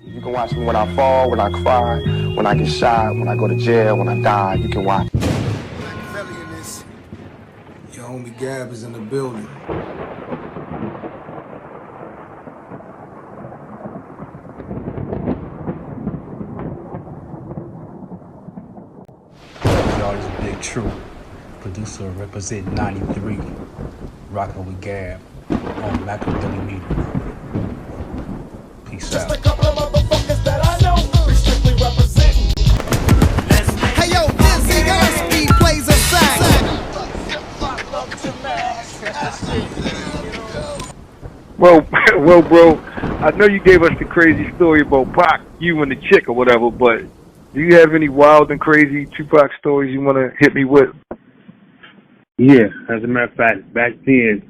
You can watch me when I fall, when I cry, when I get shot, when I go to jail, when I die. You can watch. MAKAVELI in this. Your homie Gab is in the building. Y'all, this is Big True, producer representing 93, rocking with Gab on MAKAVELI Media. Peace out. Just a couple of motherfuckers that I know, we strictly representing. Hey yo, Dizzy Gillespie plays a sax. Well, bro, I know you gave us the crazy story about Pac, you and the chick or whatever, but do you have any wild and crazy Tupac stories you want to hit me with? Yeah, as a matter of fact, back then,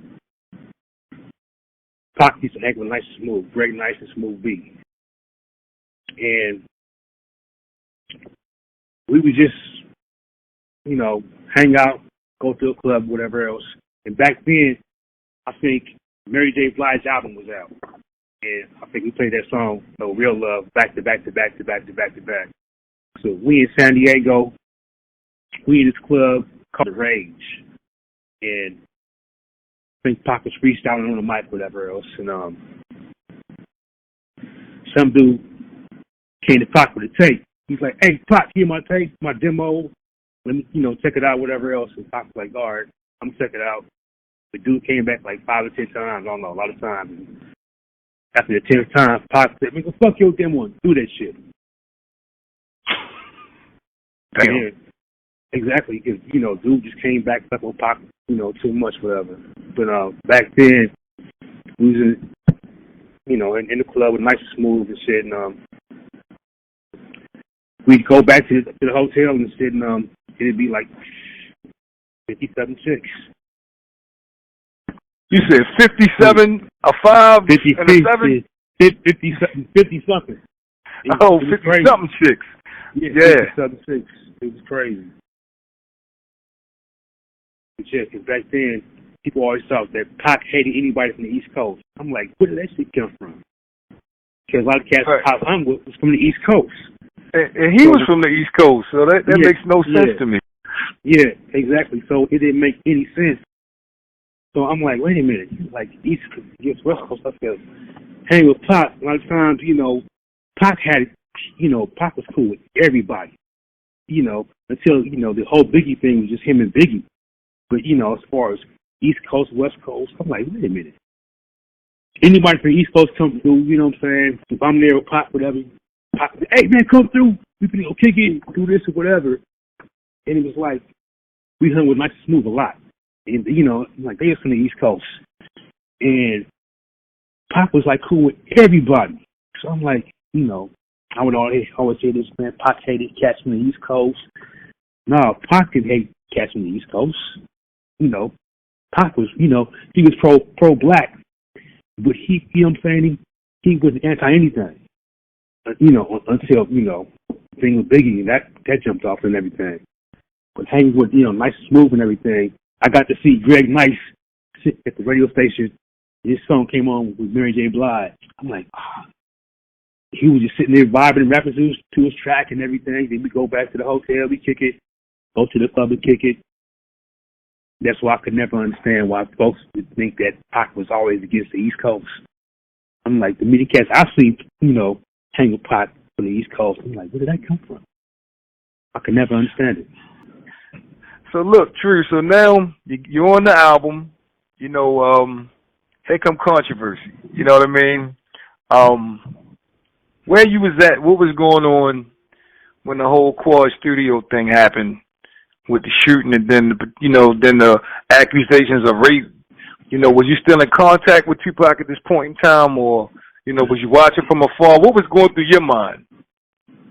Pac used to act with nice and smooth, great, nice and smooth beat. And we would just, hang out, go to a club, whatever else. And back then, I think Mary J. Blige's album was out. And I think we played that song, Real Love, back to back to back to back to back to back. So we in San Diego, we in this club called The Rage. And I think Pac was freestyling on the mic, whatever else. And some dude came to Pac with a tape. He's like, "Hey, Pac, hear my tape, my demo. Let me, check it out, whatever else." And Pac was like, "All right, I'm gonna check it out." The dude came back like 5 or 10 times. I don't know, a lot of times. And after the 10th time, Pac said, "Man, fuck your demo and do that shit." Damn. Yeah, exactly, because dude just came back stuck on Pac, too much, whatever. But back then, we was in the club with nice and smooth and shit, and we'd go back to the hotel and sit, and it'd be like 57 chicks. You said 57, a 5, 50, and a 7? 50 something. Oh, 50 something chicks. Yeah, Yeah. 57 chicks. It was crazy. Yeah, because back then, people always thought that Pac hated anybody from the East Coast. I'm like, where did that shit come from? Because a lot of cats Pac hung with was from the East Coast. And he was from the East Coast, so that makes no sense to me. Yeah, exactly. So it didn't make any sense. So I'm like, wait a minute. Like, East Coast against West Coast, I said, hang with Pac. A lot of times, Pac had, Pac was cool with everybody. Until, the whole Biggie thing was just him and Biggie. But, as far as East Coast, West Coast, I'm like, wait a minute. Anybody from the East Coast come through, you know what I'm saying? If I'm there with Pac, whatever, Pac, hey, man, come through. We can go kick it, do this or whatever. And it was like, we hung with nice and smooth a lot. And, like, they was from the East Coast. And Pac was, like, cool with everybody. So I'm like, I would always say this, man, Pac hated cats from the East Coast. No, Pac didn't hate cats from the East Coast. Pac was, he was pro-black. But he, you know what I'm saying, he was anti-anything. Until, thing with Biggie, and that jumped off and everything. But hanging with, nice and smooth and everything, I got to see Greg Nice sit at the radio station. His song came on with Mary J. Blige. I'm like, he was just sitting there vibing and rapping to his track and everything. Then we go back to the hotel, we kick it, go to the club and kick it. That's why I could never understand why folks would think that Pac was always against the East Coast. I'm like, the many cats I see, hang with Pac from the East Coast. I'm like, where did that come from? I could never understand it. So look, True, so now you're on the album, here come controversy, you know what I mean? Where you was at, what was going on when the whole Quad Studio thing happened with the shooting and then, then the accusations of rape? Was you still in contact with Tupac at this point in time, or, was you watching from afar? What was going through your mind?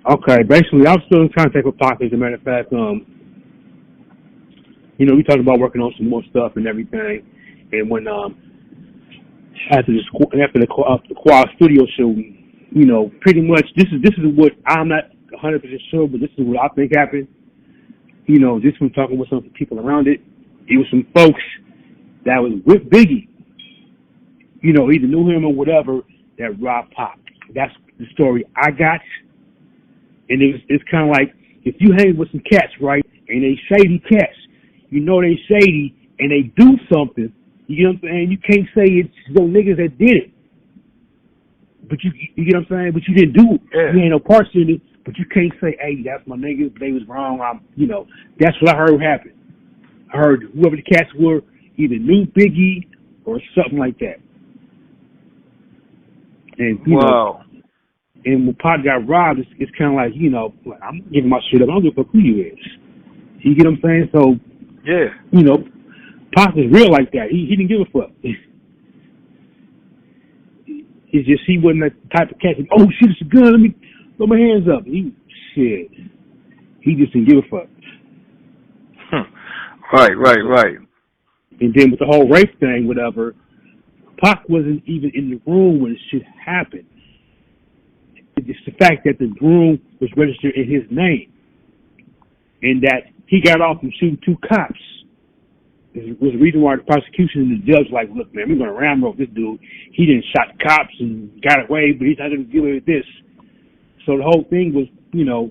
Okay, basically, I was still in contact with Pac, as a matter of fact. We talked about working on some more stuff and everything. And when after the Quad Studio shooting, pretty much this is what I'm not 100% sure, but this is what I think happened. Just from talking with some people around it, it was some folks that was with Biggie. Either knew him or whatever that robbed Pac. That's the story I got, and it's kind of like if you hang with some cats, right, and they shady cats, you know they shady, and they do something, you know what I'm saying? You can't say it's those niggas that did it, but you get what I'm saying? But you didn't do it. Yeah. You ain't no parts in it, but you can't say, hey, that's my niggas, they was wrong. That's what I heard happened. I heard whoever the cats were either knew Biggie or something like that. And you know, and when Pac got robbed, it's kind of like, you know, I'm giving my shit up. I don't give a fuck who you is. You get what I'm saying? So, yeah, you know, Pac was real like that. He didn't give a fuck. It's just he wasn't the type of cat that, oh shit, it's a gun, let me throw my hands up. He just didn't give a fuck. Right. And then with the whole rape thing, whatever, Pac wasn't even in the room when the shit happened. It's just the fact that the room was registered in his name, and that he got off from shooting 2 cops. It was the reason why the prosecution and the judge like, look, man, we're going to ramrod this dude. He didn't shot cops and got away, but he's not going to deal with this. So the whole thing was, you know,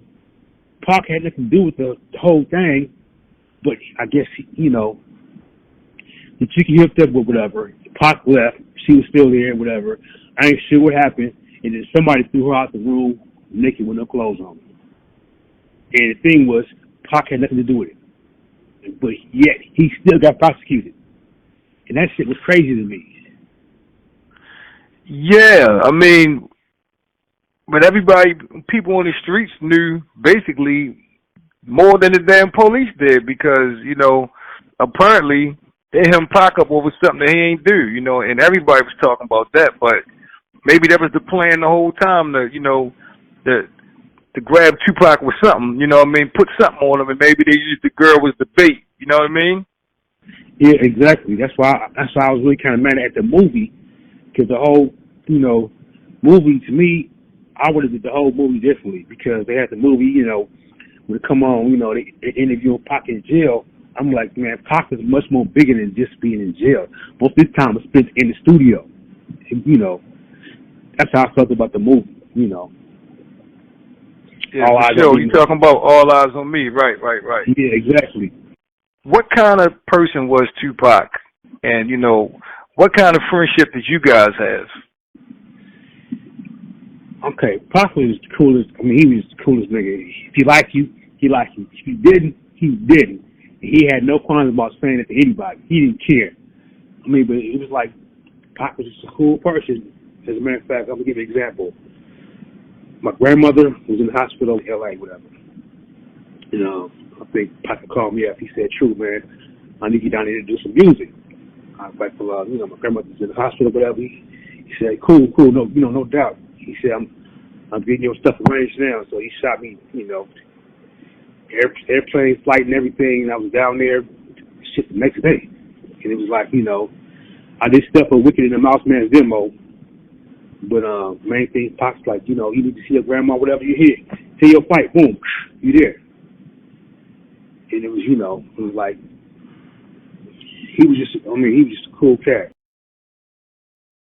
Pac had nothing to do with the whole thing, but I guess, you know, the chick he hooked up with, whatever, Pac left, she was still there, whatever. I ain't sure what happened, and then somebody threw her out the room naked with no clothes on. And the thing was, Pac had nothing to do with it. But yet, he still got prosecuted. And that shit was crazy to me. Yeah, I mean, but people on the streets knew basically more than the damn police did because, you know, apparently they hit him Pac up over something that he ain't do, you know, and everybody was talking about that, but maybe that was the plan the whole time to, you know, to grab Tupac with something, you know what I mean, put something on him, and maybe they used the girl as the bait, you know what I mean? Yeah, exactly. That's why I was really kind of mad at the movie, because the whole, you know, movie, to me, I would have did the whole movie differently, because they had the movie, you know, when it come on, you know, they interviewing Pac in jail. I'm like, man, Pac is much more bigger than just being in jail. Most of his time was spent in the studio. And, you know, that's how I felt about the movie, you know. Yeah, you're talking about All Eyes on Me, right. Yeah, exactly. What kind of person was Tupac? And, you know, what kind of friendship did you guys have? Okay, Pac was the coolest. I mean, he was the coolest nigga. If he liked you, he liked you. If he didn't, he didn't. And he had no qualms about saying it to anybody. He didn't care. I mean, but it was like, Pac was just a cool person. As a matter of fact, I'm going to give you an example. My grandmother was in the hospital in L.A., whatever. You know, I think Pac called me up. He said, true, man, I need you down there to do some music. I was like, well, you know, my grandmother's in the hospital, whatever. He said, cool, no, you know, no doubt. He said, I'm getting your stuff arranged now. So he shot me, you know, airplane flight and everything. And I was down there shit the next day. And it was like, you know, I did stuff for Wicked and the Mouse Man's demo. But main thing, Pac's like, you know, you need to see your grandma, whatever you hear. Tell your fight, boom, you there. And it was, you know, it was like, he was just a cool cat.